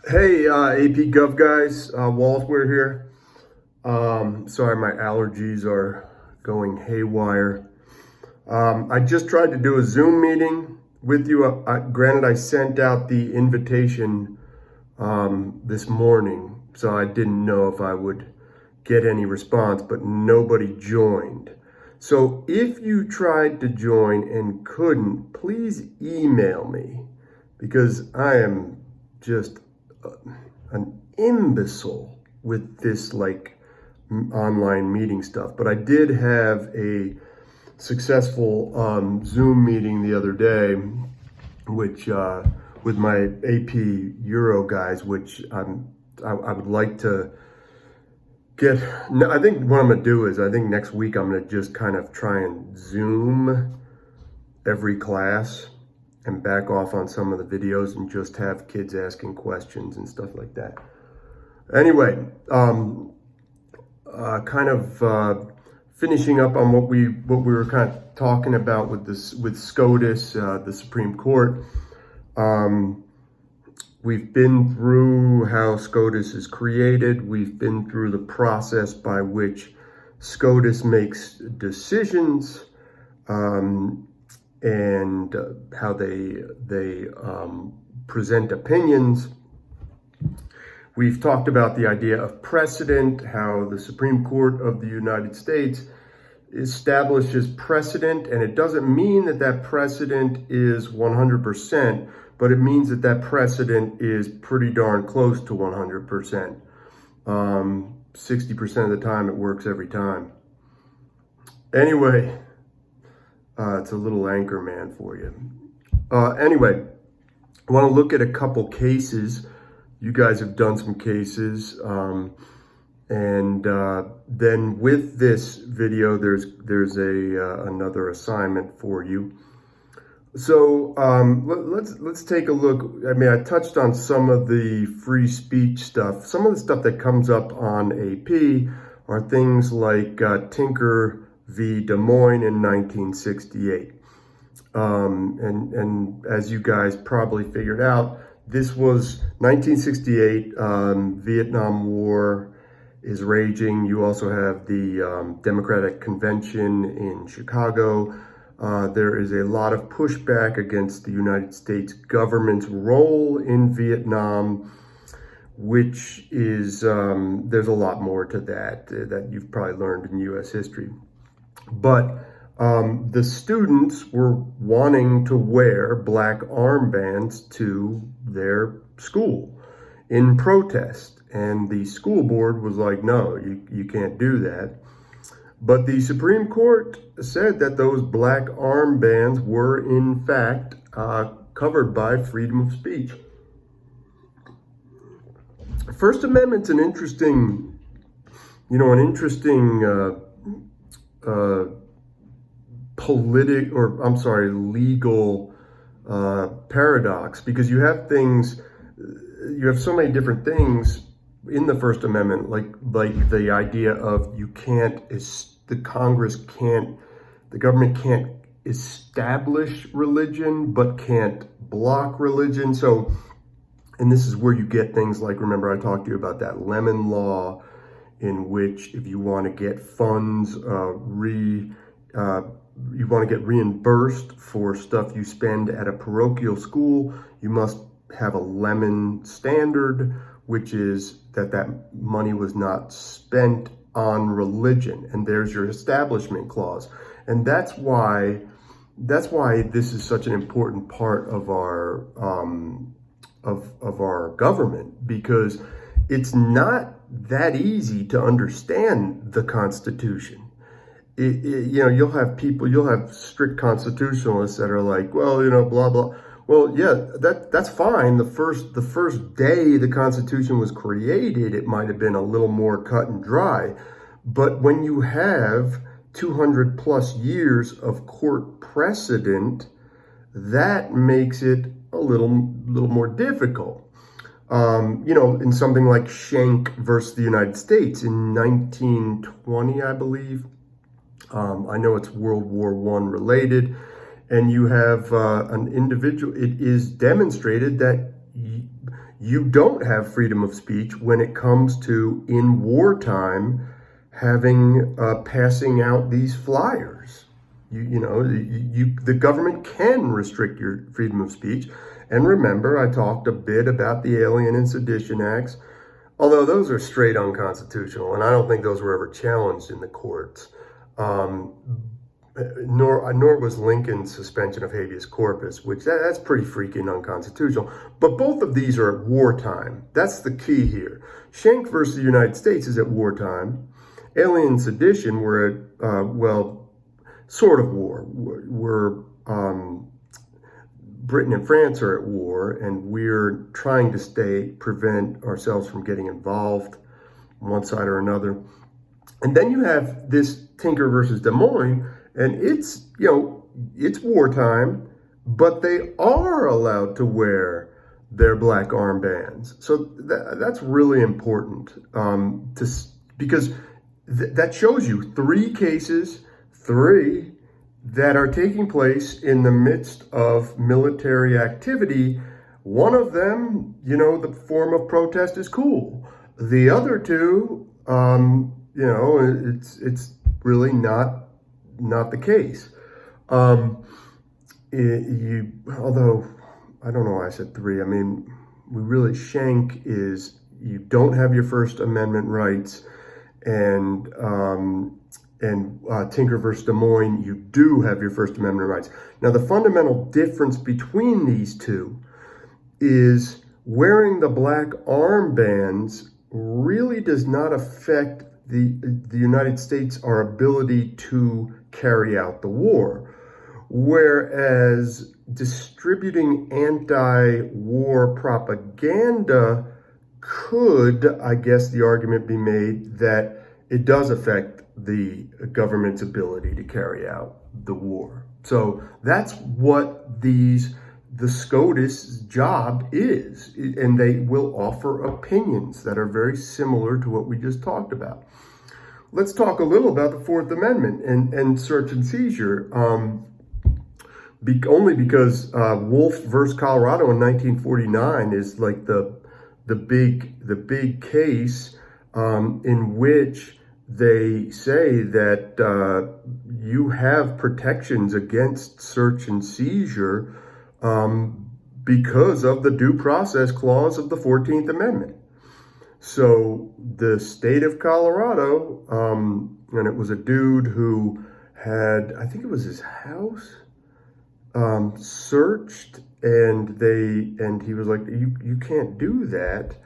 Hey, AP Gov guys, Waltware here. Sorry, my allergies are going haywire. I just tried to do a Zoom meeting with you. Granted, I sent out the invitation this morning, so I didn't know if I would get any response, but nobody joined. So if you tried to join and couldn't, please email me because I am just uh, an imbecile with this online meeting stuff. But I did have a successful Zoom meeting the other day, which with my AP Euro guys, which I would like to get. No, I think what I'm gonna do is I think next week I'm gonna just kind of try and Zoom every class and back off on some of the videos and just have kids asking questions and stuff like that. Anyway, kind of finishing up on what we were kind of talking about with SCOTUS, the Supreme Court. We've been through how SCOTUS is created. We've been through the process by which SCOTUS makes decisions, and how they present opinions. We've talked about the idea of precedent, how the Supreme Court of the United States establishes precedent, and it doesn't mean that that precedent is 100%, but it means that that precedent is pretty darn close to 100%. 60% of the time it works every time. Anyway, it's a little anchor man for you. Anyway, I want to look at a couple cases. You guys have done some cases, and then with this video, there's another assignment for you. So let's take a look. I mean, I touched on some of the free speech stuff. Some of the stuff that comes up on AP are things like Tinker v. Des Moines in 1968. And as you guys probably figured out, this was 1968. Vietnam War is raging. You also have the Democratic Convention in Chicago. There is a lot of pushback against the United States government's role in Vietnam, which is, there's a lot more to that you've probably learned in U.S. history. But the students were wanting to wear black armbands to their school in protest. And the school board was like, no, you can't do that. But the Supreme Court said that those black armbands were in fact covered by freedom of speech. First Amendment's an interesting, legal paradox, because you have so many different things in the First Amendment, like the idea of the government can't establish religion, but can't block religion. So, and this is where you get things like, remember I talked to you about that Lemon Law, in which if you want to get funds, you want to get reimbursed for stuff you spend at a parochial school, you must have a Lemon standard, which is that money was not spent on religion. And there's your establishment clause. And that's why this is such an important part of our of our government, because it's not that easy to understand the Constitution. You'll have strict constitutionalists that are like, well, blah blah. Well, yeah, that's fine. The first day the Constitution was created, it might have been a little more cut and dry, but when you have 200 plus years of court precedent, that makes it a little more difficult. In something like Schenck versus the United States in 1920, I believe. I know it's World War I related, and you have an individual. It is demonstrated that You don't have freedom of speech when it comes to, in wartime, having passing out these flyers. The government can restrict your freedom of speech. And remember, I talked a bit about the Alien and Sedition Acts, although those are straight unconstitutional, and I don't think those were ever challenged in the courts. Nor was Lincoln's suspension of habeas corpus, which that's pretty freaking unconstitutional. But both of these are at wartime. That's the key here. Schenck versus the United States is at wartime. Alien and Sedition were at, sort of war. Britain and France are at war, and we're trying to prevent ourselves from getting involved on one side or another. And then you have this Tinker versus Des Moines, and it's wartime, but they are allowed to wear their black armbands. So that's really important because that shows you three cases that are taking place in the midst of military activity. One of them, the form of protest is cool. The other two, it's really not the case. Although I don't know why I said three. I mean, Schenck is you don't have your First Amendment rights, and Tinker versus Des Moines, you do have your First Amendment rights. Now, the fundamental difference between these two is wearing the black armbands really does not affect the United States, our ability to carry out the war. Whereas distributing anti-war propaganda could, I guess the argument be made that it does affect the government's ability to carry out the war. So that's what the SCOTUS job is, and they will offer opinions that are very similar to what we just talked about. Let's talk a little about the Fourth Amendment and search and seizure, only because Wolf versus Colorado in 1949 is like the big case in which they say that you have protections against search and seizure because of the due process clause of the 14th Amendment. So the state of Colorado, and it was a dude who had, I think it was his house, searched, and he was like, you can't do that.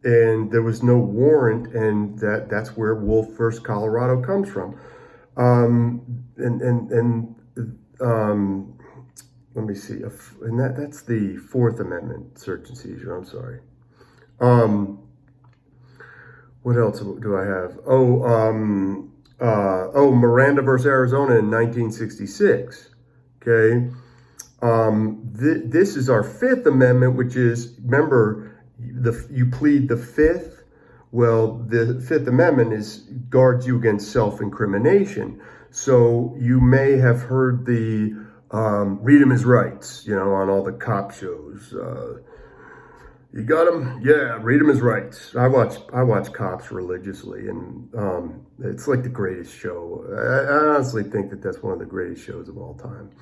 And there was no warrant, and that's where Wolf versus Colorado comes from. Let me see, and that's the Fourth Amendment search and seizure. I'm sorry. What else do I have? Miranda versus Arizona in 1966. Okay. This is our Fifth Amendment, which is, remember, you plead the Fifth. Well, the Fifth Amendment guards you against self-incrimination. So you may have heard the read him his rights, on all the cop shows. You got him? Yeah, read him his rights. I watch Cops religiously, and it's like the greatest show. I honestly think that's one of the greatest shows of all time.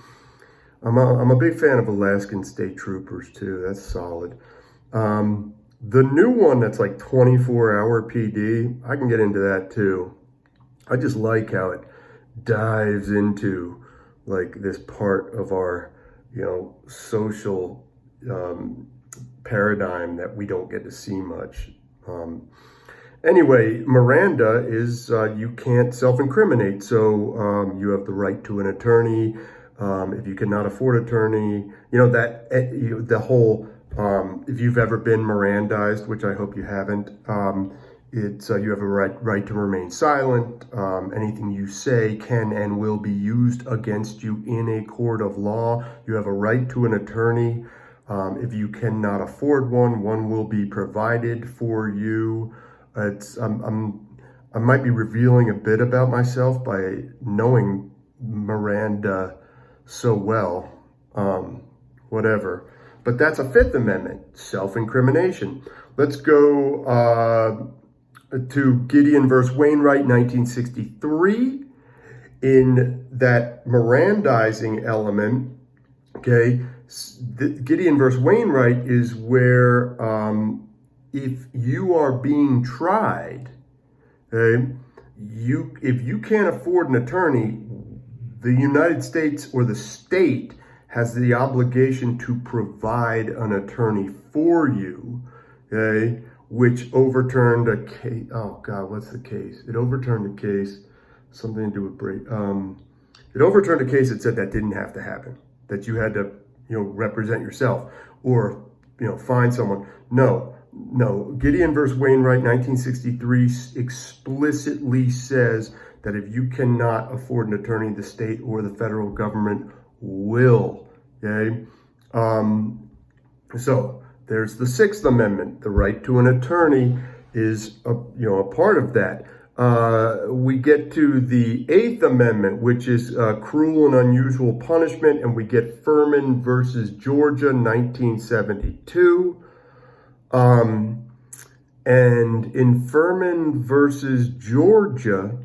I'm a big fan of Alaskan State Troopers too. That's solid. The new one that's like 24-hour PD, I can get into that too. I just like how it dives into like this part of our, social paradigm that we don't get to see much. Anyway, Miranda is you can't self-incriminate, so you have the right to an attorney. If you cannot afford attorney, the whole. If you've ever been Mirandized, which I hope you haven't, it's you have a right to remain silent. Anything you say can and will be used against you in a court of law. You have a right to an attorney. If you cannot afford one will be provided for you. I might be revealing a bit about myself by knowing Miranda so well. Whatever. But that's a Fifth Amendment, self-incrimination. Let's go to Gideon versus Wainwright, 1963. In that Mirandizing element, okay, Gideon versus Wainwright is where if you are being tried, okay, if you can't afford an attorney, the United States or the state has the obligation to provide an attorney for you, okay, which overturned a case. Oh God, what's the case? It overturned a case, something to do with it overturned a case that said that didn't have to happen, that you had to, represent yourself or, find someone. No. Gideon versus Wainwright, 1963, explicitly says that if you cannot afford an attorney, the state or the federal government will. Okay. So there's the Sixth Amendment. The right to an attorney is a part of that. We get to the Eighth Amendment, which is cruel and unusual punishment, and we get Furman versus Georgia, 1972. And in Furman versus Georgia,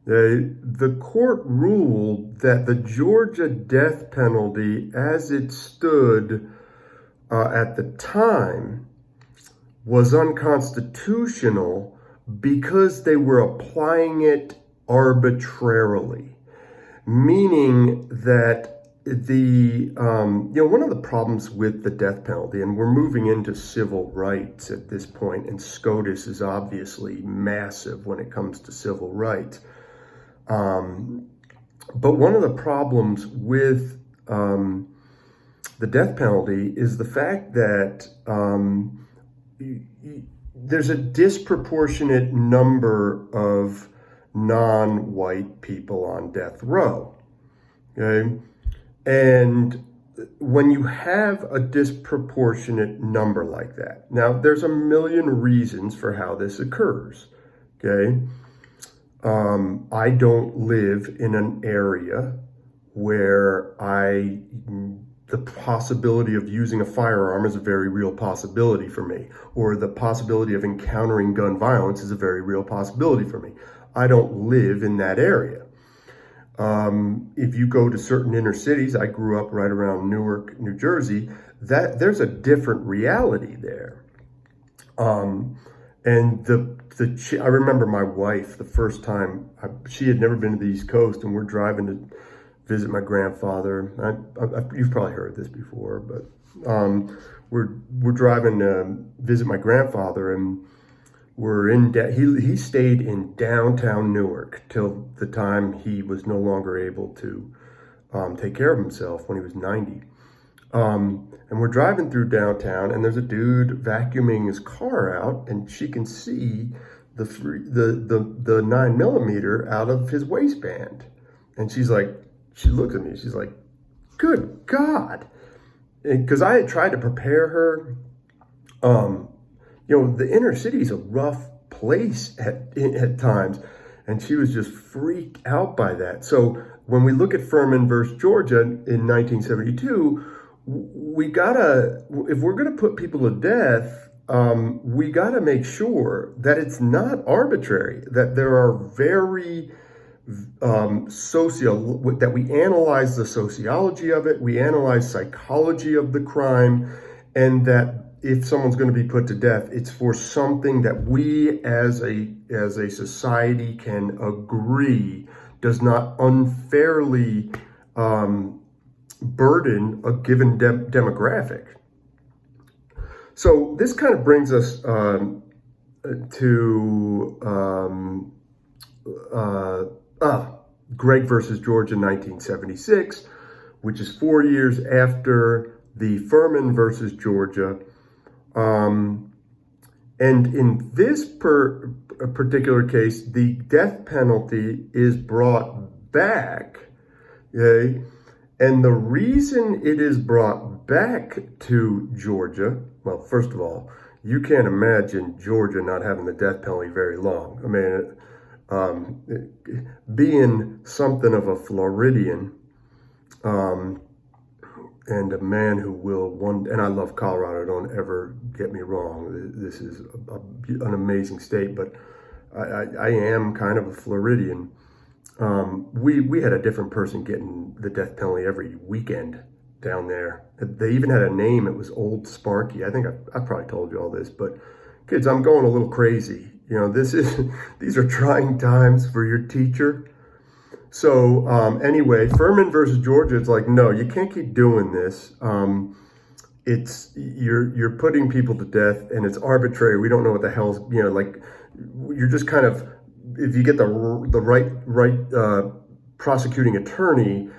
the court ruled that the Georgia death penalty, as it stood at the time, was unconstitutional because they were applying it arbitrarily, meaning that one of the problems with the death penalty, and we're moving into civil rights at this point, and SCOTUS is obviously massive when it comes to civil rights. But one of the problems with the death penalty is the fact that there's a disproportionate number of non-white people on death row. Okay? And when you have a disproportionate number like that, now there's a million reasons for how this occurs. Okay? I don't live in an area where the possibility of using a firearm is a very real possibility for me, or the possibility of encountering gun violence is a very real possibility for me. I don't live in that area. If you go to certain inner cities, I grew up right around Newark, New Jersey, that there's a different reality there. And I remember my wife, the first time, she had never been to the East Coast, and we're driving to visit my grandfather. You've probably heard this before, but we're driving to visit my grandfather, and he stayed in downtown Newark till the time he was no longer able to take care of himself when he was 90. And we're driving through downtown, and there's a dude vacuuming his car out, and she can see the 9mm out of his waistband, and she looks at me, she's like, "Good God!" Because I had tried to prepare her. The inner city is a rough place at times, and she was just freaked out by that. So when we look at Furman versus Georgia in 1972, if we're gonna put people to death, we gotta make sure that it's not arbitrary, that there are very that we analyze the sociology of it, we analyze psychology of the crime, and that if someone's going to be put to death, it's for something that we as a society can agree does not unfairly burden a given demographic. So this kind of brings us to Gregg versus Georgia, 1976, which is 4 years after the Furman versus Georgia. And in this particular case, the death penalty is brought back. Okay? And the reason it is brought back to Georgia, well, first of all, you can't imagine Georgia not having the death penalty very long. I mean, being something of a Floridian, and a man who will one. And I love Colorado. Don't ever get me wrong. This is an amazing state, but I am kind of a Floridian. We had a different person getting the death penalty every weekend down there. They even had a name. It was Old Sparky. I think I probably told you all this, but kids, I'm going a little crazy. These are trying times for your teacher. So anyway, Furman versus Georgia, it's like, no, you can't keep doing this. You're putting people to death, and it's arbitrary. We don't know what the hell's, like, you're just kind of, if you get the right prosecuting attorney,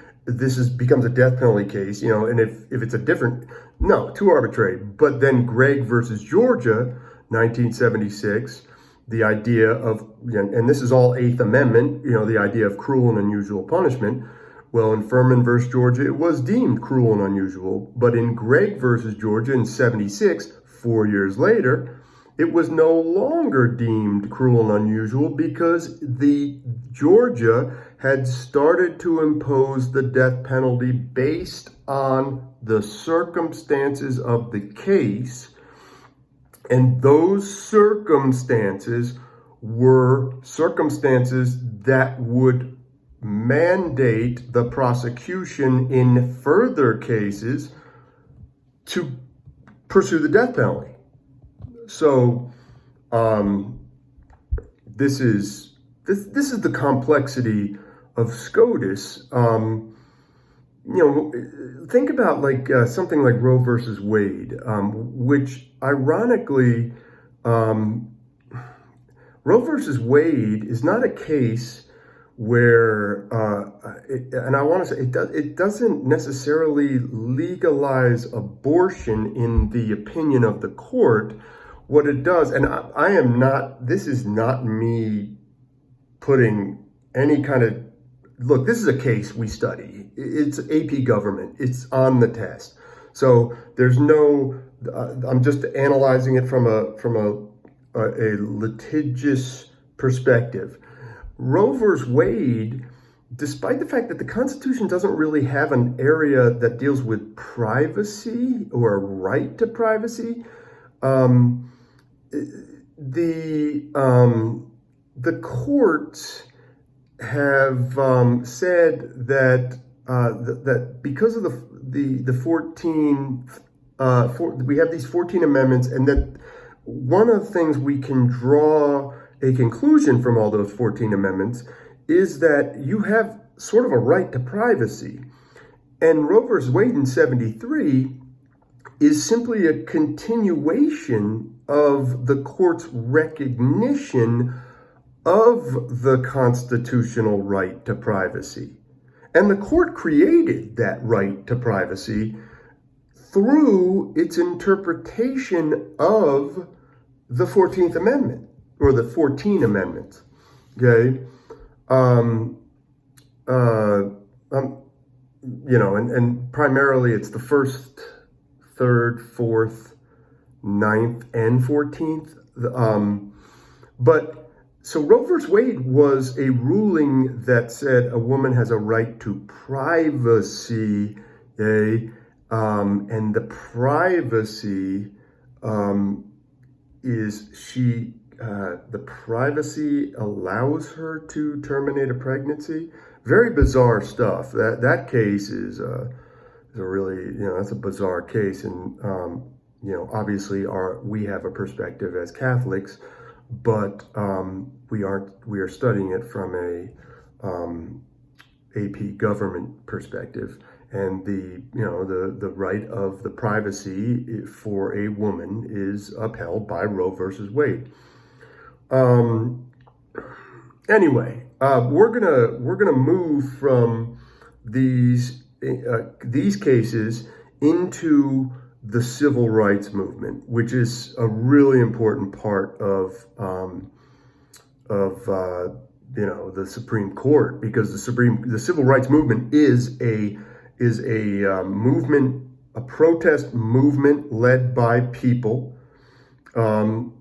becomes a death penalty case, and if it's a different, no, too arbitrary. But then Gregg versus Georgia, 1976, the idea of, and this is all Eighth Amendment, the idea of cruel and unusual punishment. Well, in Furman versus Georgia, it was deemed cruel and unusual. But in Gregg versus Georgia in 76, 4 years later, it was no longer deemed cruel and unusual because the Georgia had started to impose the death penalty based on the circumstances of the case. And those circumstances were circumstances that would mandate the prosecution in further cases to pursue the death penalty. So this is the complexity of SCOTUS. Think about something like Roe versus Wade, which ironically, Roe versus Wade is not a case where, and I want to say it doesn't necessarily legalize abortion in the opinion of the court. What it does, and this is not me putting any kind of, look, this is a case we study. It's AP government. It's on the test. So there's no, I'm just analyzing it from a litigious perspective. Roe versus Wade, despite the fact that the Constitution doesn't really have an area that deals with privacy or a right to privacy, the courts have said that that because of the 14 we have these 14 amendments, and that one of the things we can draw a conclusion from all those 14 amendments is that you have sort of a right to privacy. And Roe versus Wade in 73 is simply a continuation of the court's recognition of the constitutional right to privacy. And the court created that right to privacy through its interpretation of the 14th Amendment, or the 14 Amendments. Okay? And primarily it's the first, third, fourth, ninth, and 14th. So Roe versus Wade was a ruling that said a woman has a right to privacy, and the privacy the privacy allows her to terminate a pregnancy. Very bizarre stuff. That case is a really, that's a bizarre case, and obviously we have a perspective as Catholics, but we are studying it from a AP government perspective, and the right of the privacy for a woman is upheld by Roe versus Wade. Anyway, we're gonna move from these cases into the civil rights movement, which is a really important part of the Supreme Court, because the civil rights movement is a movement, a protest movement led by people, and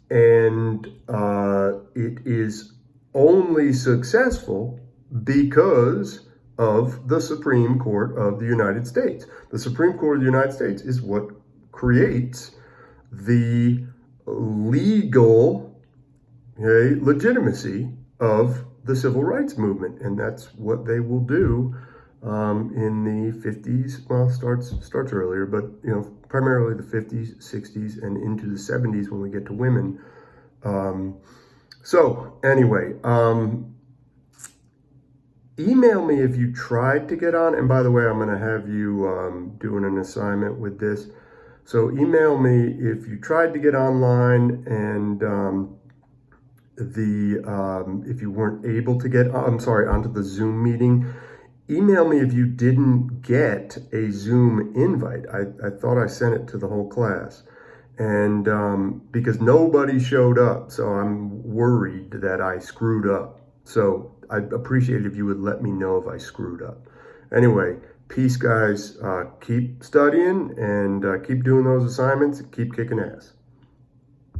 it is only successful because of the Supreme Court of the United States. The Supreme Court of the United States is what creates the legal legitimacy of the civil rights movement, and that's what they will do in the 50s. Well, starts earlier, but primarily the 50s, 60s, and into the 70s when we get to women. So anyway, email me if you tried to get on. And by the way, I'm going to have you doing an assignment with this. So email me if you tried to get online and if you weren't able to get, onto the Zoom meeting. Email me if you didn't get a Zoom invite. I thought I sent it to the whole class. And because nobody showed up, so I'm worried that I screwed up. So I'd appreciate it if you would let me know if I screwed up. Anyway, peace, guys. Keep studying and keep doing those assignments. Keep kicking ass.